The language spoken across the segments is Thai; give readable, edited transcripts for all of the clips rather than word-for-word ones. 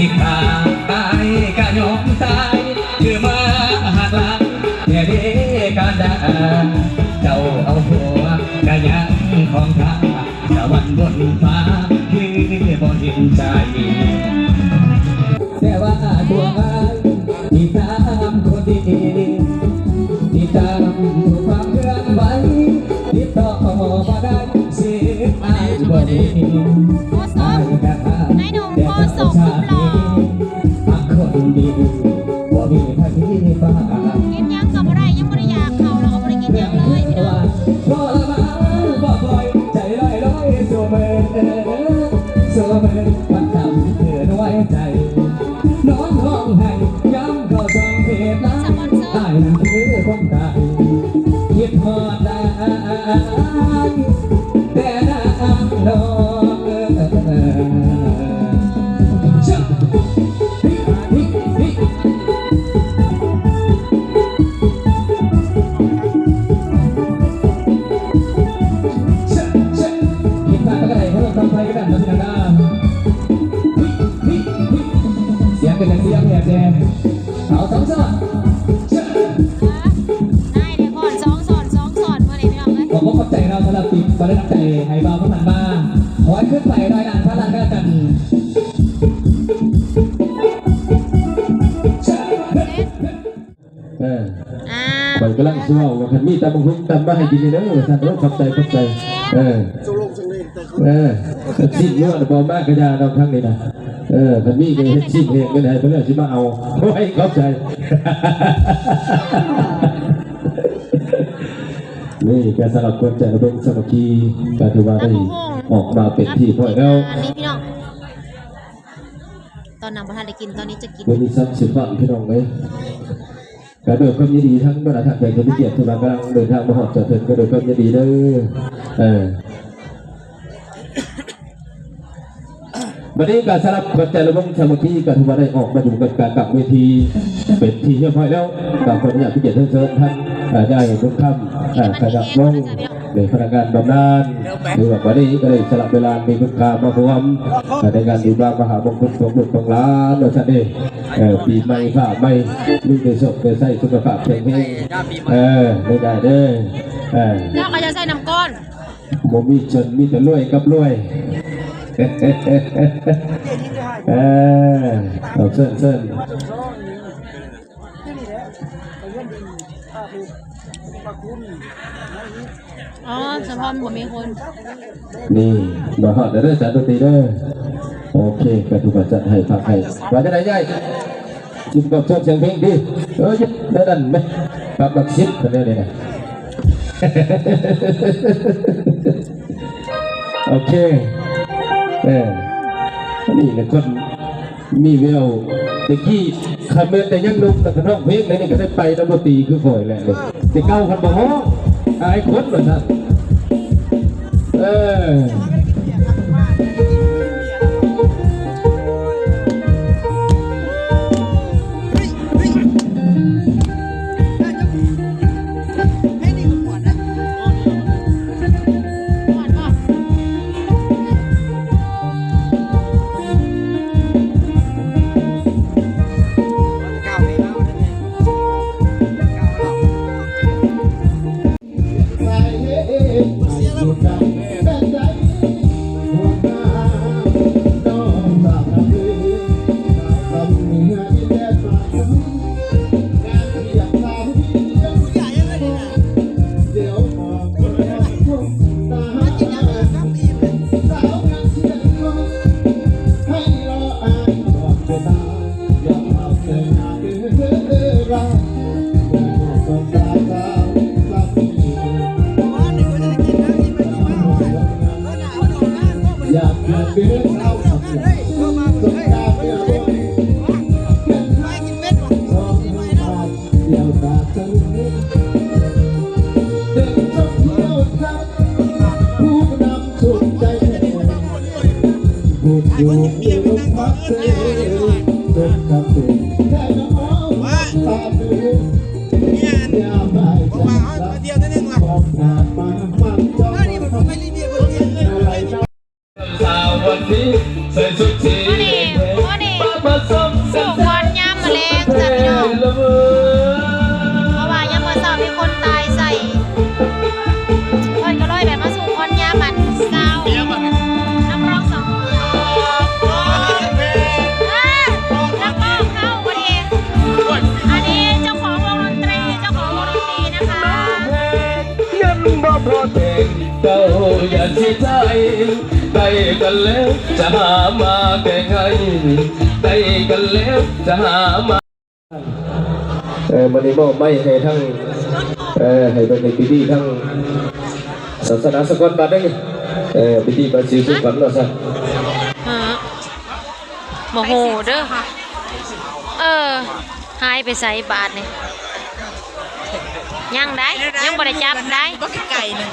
สิขาตายกะยอมตายคือมาหักหลังแค่เด็กกันดาเจ้าเอาหัวกะยังของข้าตะวันบนฟ้าคือบ่เห็นใจแต่ว่าตัวอายที่ตามคนดีที่ตามความเคลื่อนไหวติดต่อมาได้เสียอายบ่ดีอายกะแต่เขาชาตินี้คนดีบ่มีใครบ้ากินยังกับอะไรยังไม่ได้อยากเขาเราก็ไม่ได้กินยังเลยพี่น้องรอละมาบ่ปล่อยใจลอยลอยสู่เมื่อวันทำเธอไว้ใจน้องร้องให้ย้ำเข้าสองเพจนะอายนั้นคือคนตายคิดฮอดได้แต่น้ำน้องเสียงเป็นเสียงแบบแดงเอาสองสอนได้เดี๋ยวก่อนสองสอนเมื่อไหร่พี่น้องเลยขอบใจเราสำหรับติดมาได้ใจให้เบาพมันบ้างขอให้ขึ้นไปรอยด่านพระลานก็กันไปกำลังช่วยว่าคันมีตาบังคุกตามมาให้กินเลยเด้อท่านขอบใจชิ้นนวดบอมากกระดาเราทั้งนี้นะคันมีก็เฮ็ดชิ้นเองก็ได้เพื่อนสิมาเอาโอ้ยขอบใจนี่แกสำหรับคนใจระเบิดสมัคคีการถือว่าได้ออกมาเป็นที่พ่อแล้วนี่พี่น้องตอนนำประทานได้กินตอนนี้จะกินวันนี้ซ้ำสิบวันพี่น้องเลยการเดินความยินดีทั้งบรรดาทางใจคนที่เกียรติทุกการกำลังเดินทางมาหอบจอดถึงก็เดินความยินดีเด้อวันนี้การสลับปัจจัยระบบสมาธิการทุบได้ออกมาดูกันการกับเวทีเป็นที่เรียบร้อยแล้วกับคนที่อยากที่เกียรติเชิญท่านได้ทุกค่ำขยับลงในพนักงานบำนาญหรือว่าวันนี้ก็ได้สลับเวลามีคุณค่ามาพร้อมในการดูบ้านมหาบงคลของบุตรของล้านเราชัดเองปีใหม่ฝ่าใหม่ลูกในศพในไส้สุขภาพแข็งแรงไม่ได้เด้อแล้วก็จะใส่น้ำก้อนโมมีจนมีแต่รวยกับรวยเอาเส้นอ๋อสะพอนผมมีคนนี่มาหอดเด้อจัดดนตรีเด้อโอเคกระถูกจัดให้พักให้ว่าจะได้ใหญ่จิบกับชอบเสียงเพลงดียึดได้ดันไหมกับบักชิดกันได้เลยนะโอเคนี่นะคนมีเวลตะกี้ขันเมื่อแต่ยังนุ่มแต่ขนมเพลงในนี่ก็ได้ไปดนตรีคือฝอยแหละเลยแต่เก้าพันบ่ฮอไอ้คนเหมือนท่านสาววันนี้ใส่ชุดสี พ่อนี่ เจ้าอย่าเสียใจได้กันแล้วจะหามาแก้ไขได้กันแล้วจะหามามันนี้บอกไม่ให้ทั้งให้เป็นพิธีทั้งศาสนาสกลบัดได้พิธีประสิทธิ์สุขวัญเราซะ โมโหเด้อหายไปใส่บาทนี่ยังได้ยังบ่ได้จับได้ไก่นึง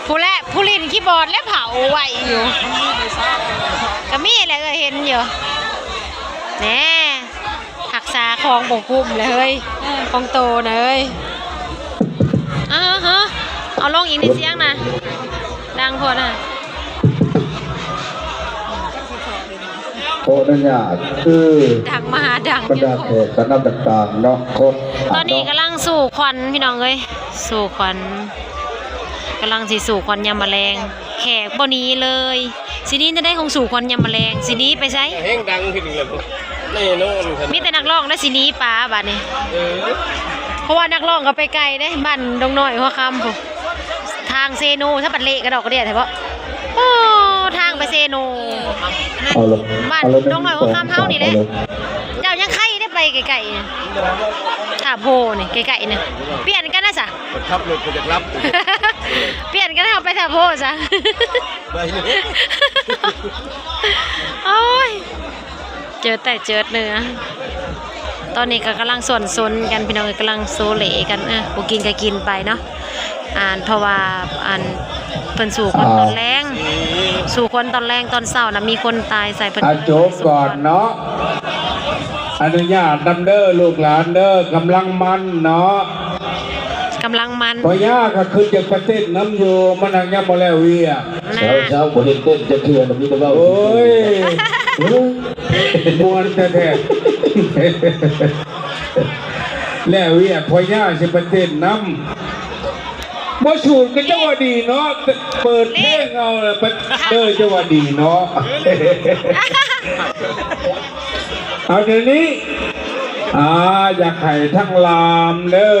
ผู้ลินคีย์บอร์ดและเผาไว้อยู่ก็มีแหละเห็นอยู่แน่หักษาของบ่คุ้มเลยของโตเลยฮะเอาลงอีกนิดเสียงนะดังพอนะ โอ้นั่นยากคือ ดังมาดัง บรรดาแขกคณะต่างๆเนาะคน ตอนนี้กำลังสู่ควันพี่น้องเอ้ยสู่ควันกำลังสิสู่ควันยำแมลงแขกบ่หนี้เลยสินี้จะได้คงสู่ควันยำแมลงสินี้ไปใช้ แห้งดังขึ้นเลยแน่นอนครับ มีแต่นักร้องและสินี้ป้าบัดนี้เพราะว่านักร้องก็ไปไกลได้บ้านดงน้อยหัวคำผมทางเซโนถ้าบัดเละกระดอกกระเดียดแต่เพราะโอ้ทางไปเซโนบ้านดงน้อยหัวคำเฮานี่แหละเจ้ายังไข่ได้ไปไกลๆถาโพนี่ไกลๆเนี่ยเปลี่ยนกันนะจ๊ะ ขับรถไปจากรับ เปลี่ยนกันเอาไปถาโพจ้ะ ไปเลย โอ้ยเจอแต่เจอเนื้อตอนนี้ก็กำลังส่วนซนกันพี่น้องกำลังโซเลกันกูกินก็กินไปเนาะเพราะว่าเพิ่นสู่คนตอนแรงสู่คนตอนแรงตอนเช้านะมีคนตายใส่เพิ่น จบก่อนเนาะอนุญาตนำเด้อลูกหลานเด้อกำลังมันเนาะ กำลังมัน พอย่าก็คือจะประเทศน้ำอยู่มันยังยังบ่แล้วเวีย นะ เช้าบ่เห็นเต้นจะเทือนมีแต่ว่า โอ้ยมวนแท้ๆแล้วเวียพอย่าสิประเทศน้ำบ่สูดก็จะว่าดีเนาะเปิดเพลงเอาจะว่าดีเนาะ เอาเดี๋ยวนี้อยากให้ทั้งลามเด้อ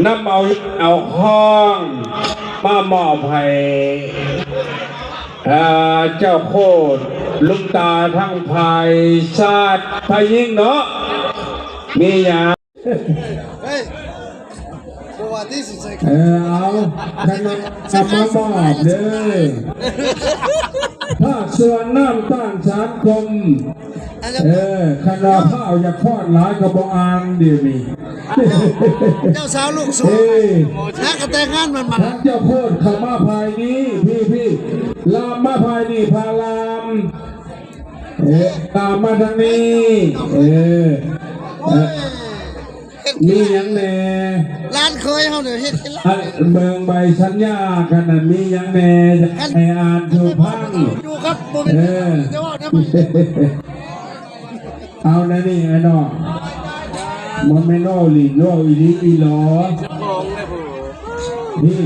นำเอาห้องมามอบให้เจ้าโคตรลุงตาทั้งภายชาติพายิ่งเนาะมีอย่างเอาขนมมามอบเด้อภาคส่วนน้ำต้านสารคมขนาดข้าวอย่าพอดหลายกระบอกอ่างเดี๋ยวนี้ เจ้าสาวลูกสาวนักกระแต่งงานมัน ท่านเจ้าโพดเข้ามาภายนี้พี่ลามมาภายนี้พาลามตามมาทางนี้มีอย่างแน่ ร้านเคยเขาเนี่ยเฮ็ด เมืองใบสัญญากันนั้นมีอย่างแน่จะให้อ่านดูพัง ดูครับโมเมนต์เดี๋ยวว่าเอานะนี่ไอ้น้องมันไม่นอหลีนออีลีอีหลอนี่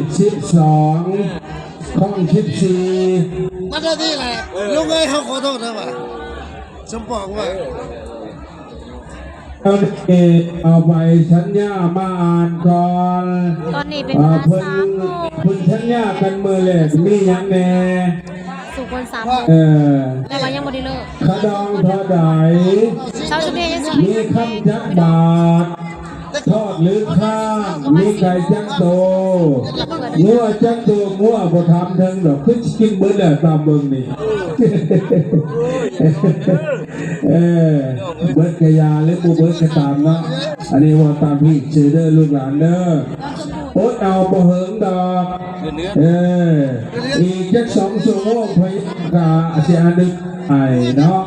12ข้อง14มาได้ที่ไหนลุงเอ้ยเขาขอโทษนะว่าสมปองว่าเอาใบสัญญามาอ่านก่อน ตอนนี้เป็นเวลา3 โมง เพิ่นสัญญากันมือแรกมีหยังแน่ สู่คน3 โมงแต่ว่ายังบ่ได้เลิก ขดองเท่าใด เช้าสุดเดียวยังสิ มีคำจักบาททอดหรือข้างมีไก่จักโตงัวจักโตงัวบ่ทำถึงดอกคือกินเบิดแล้วตามเบิ่งนี่เบิดกะยาหรือบ่เบิดก็ตามเนาะอันนี้ว่าตามพี่เจอเด้อลูกหลานเด้อโอ๊ตเอาบ่เหิงดอกอีกจัก2 ชั่วโมงพยากาสิอันนึกไอ้เนาะ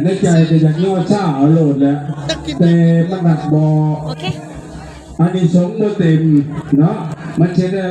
ในใจก็อยากย่อช้าเอาโลดแล้วแต่มันหนักบ่ โอเค อันนี้สงบ่เต็มเนาะมันใช่ได้